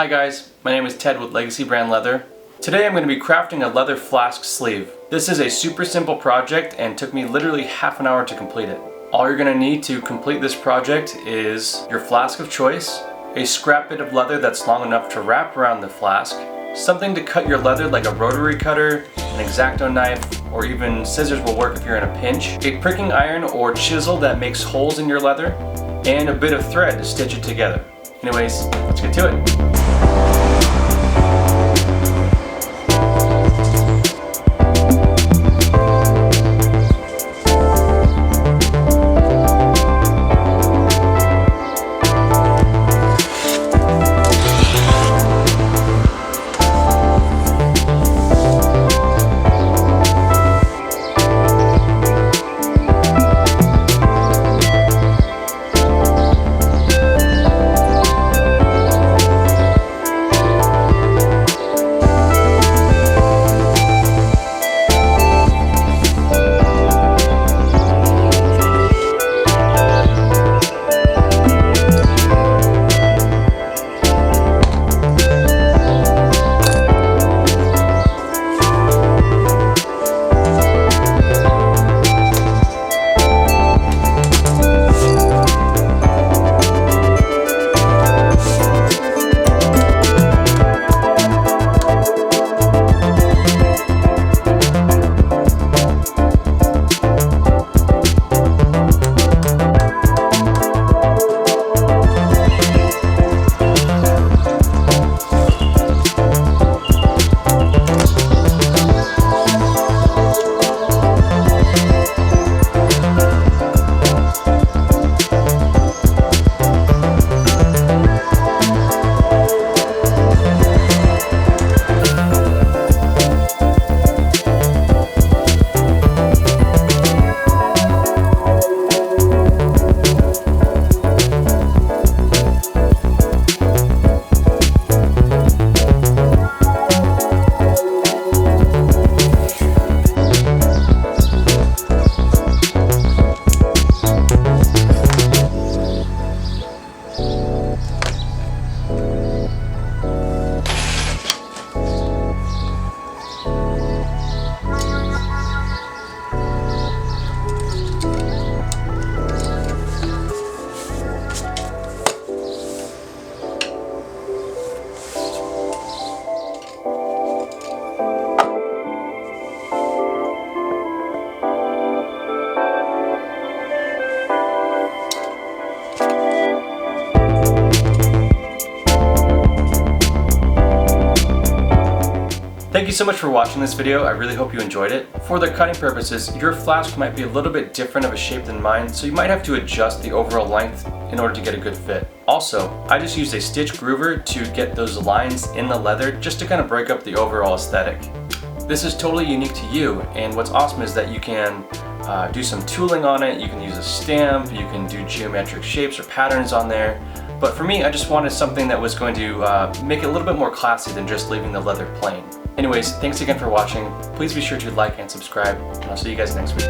Hi guys, my name is Ted with Legacy Brand Leather. Today I'm going to be crafting a leather flask sleeve. This is a super simple project and took me literally half an hour to complete it. All you're going to need to complete this project is your flask of choice, a scrap bit of leather that's long enough to wrap around the flask, something to cut your leather like a rotary cutter, an x-acto knife, or even scissors will work if you're in a pinch, a pricking iron or chisel that makes holes in your leather, and a bit of thread to stitch it together. Anyways, let's get to it. Thank you so much for watching this video. I really hope you enjoyed it. For the cutting purposes, your flask might be a little bit different of a shape than mine, so you might have to adjust the overall length in order to get a good fit. Also, I just used a stitch groover to get those lines in the leather just to kind of break up the overall aesthetic. This is totally unique to you, and what's awesome is that you can do some tooling on it, you can use a stamp, you can do geometric shapes or patterns on there. But for me, I just wanted something that was going to make it a little bit more classy than just leaving the leather plain. Anyways, thanks again for watching. Please be sure to like and subscribe, and I'll see you guys next week.